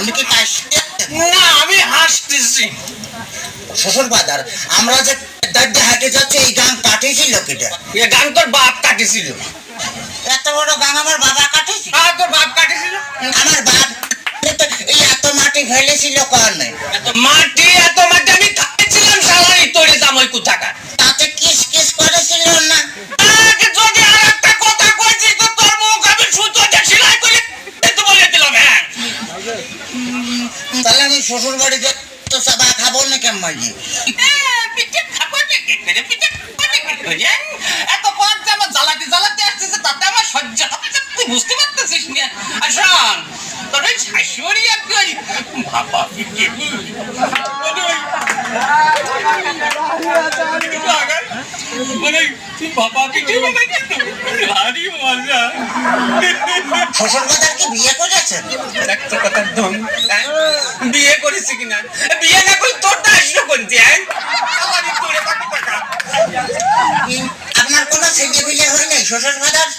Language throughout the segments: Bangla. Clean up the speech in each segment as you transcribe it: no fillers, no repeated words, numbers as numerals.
আপনি কি না আমি হাসতেছি। শ্বশুর বাদার আমরা যে দাঁড়িয়ে হাঁটে যাচ্ছে এই গান কাটিয়েছিল কেটে? এ গান তোর বাপ কাটিছিল। এত বড় গান আমার বাবা কাটিয়েছিল? আর তোর বাপ কাটিছিল? আমার বাপ এই এত মাটি ফেলেছিল কারণে। মাটি এত মাটি আমি খাইছিলাম সালারি তোরে জামাই কোথাকার। তাতে কিস কিস করেছিল না? আগে যদি আর একটা কথা কইছি তো তোর মুখ আমি সুতোতে সেলাই করে তো বলে দিলাম। হ্যাঁ তাহলে আমি শ্বশুর বাড়িতে তো সাবা খাবো না কেমন? পিঠে খাবো না কি করে? পিঠে খাবো না কি করে? এত পথ যে আমার জ্বালাতে জ্বালাতে আসতেছে তাতে আমার সহ্য হবে না। তুই বুঝতে পারতেছিস না? আসুন তোর ওই শাশুড়ি আর তুই বাবা কি বাবা পিঠে ভারী মজা। শ্বশুর বাদার কি বিয়ে করেছেন? একটা কথা ধন বিয়ে করেছি কিনা? বিয়ে না করে তোরটা আসলো কোনটি? আপনার কোনো ছেলে বিয়ে হয় নাই শ্বশুর বাদার?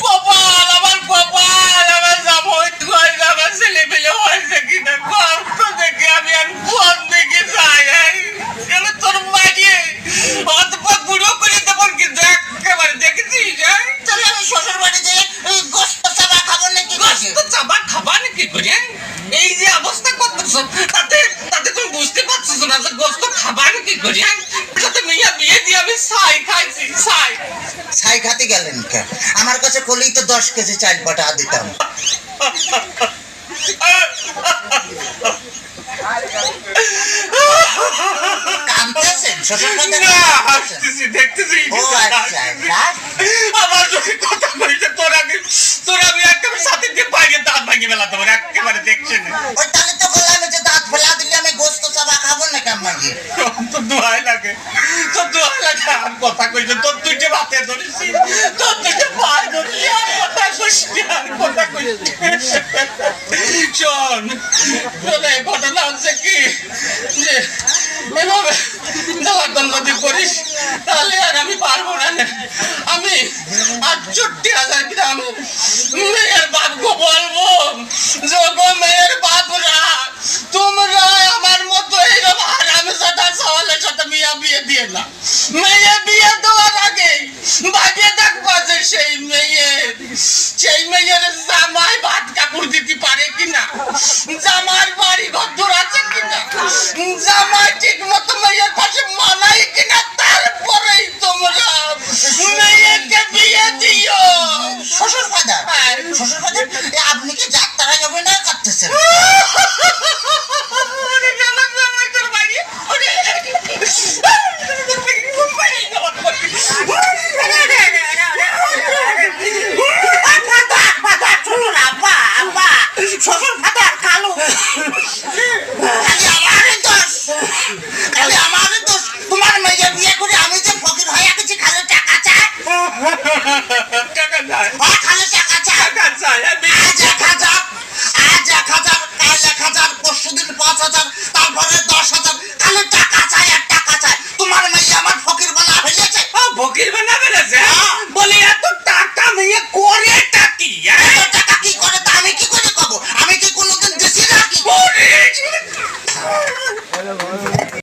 কপাল আমার কপাল আমার জামাই আমার ছেলে পেলে হয়েছে কিনা কম তো দেখে আমি আর ফোন দেখে যাই। গেলে তোর মাঝে অথবা বুড়ো করে দেবো কিন্তু একেবারে দেখেছিস। তাহলে আমি শ্বশুর বাড়িতে ওই গোস্ত চাবা খাবো না কি করে? গোস্ত চাবা খাবা নাকি করে? এই যে অবস্থা করতেছ তাতে তাতে তুমি বুঝতে পারছো না যে গোস্ত খাবা নাকি করে? সাথে মেয়া বিয়ে দিয়ে আমি ছাই খাইছি ছাই। ছাই খাতে গেলেন কেন? আমার কাছে কলেই তো 10 কেজি চাল পাঠা দিতাম। কাঁদতেছেন শ্বশুর বাদার? না হাসতেছি দেখতেছি। ও আচ্ছা আচ্ছা। আমার যদি কথা বলতে তোর আমি একেবারে সাথে দিয়ে পাইয়ে দাঁত ভাঙিয়ে বেলা তোমার একেবারে দেখছে না। ওই তাহলে তো বললাম যে দাঁত ফেলা দিলে আমি গোস্ত চাবা খাবো না কেমন? তোর দোয়াই লাগে তোর দোয়াই লাগে আর কথা কইছে তোর তুই যে ভাতে ধরেছি তোর তুই যে পায়ে ধরেছি আর কথা কইছি আর কথা কইছি। শোন শোনে ঘটনা হচ্ছে কি যে এভাবে জ্বালাতন যদি করিস তাহলে আর আমি পারবো না। আমি ৬৮,০০০ গ্রাম মেয়ের বাপকে বলবো যোগ মেয়ের বাপরা তোমরা আমার মতো এইরকম হারামজাদা সওয়ালের সাথে মিয়া বিয়ে দিয়ে না। মেয়ে বিয়ে দেওয়ার আগে ভাবিয়ে দেখবো যে সেই মেয়ের জামাই ভাত কাপড় দিতে পারে কিনা, জামার বাড়ি ঘর আছে কিনা, জামাই ঠিক মতো মেয়ের পাশে মানাই কিনা, তারপরেই তোমরা মেয়েকে বিয়ে দিও। শ্বশুর বাদার শ্বশুর বাদার আপনি কি যাত্রায় অভিনয় করতেছেন?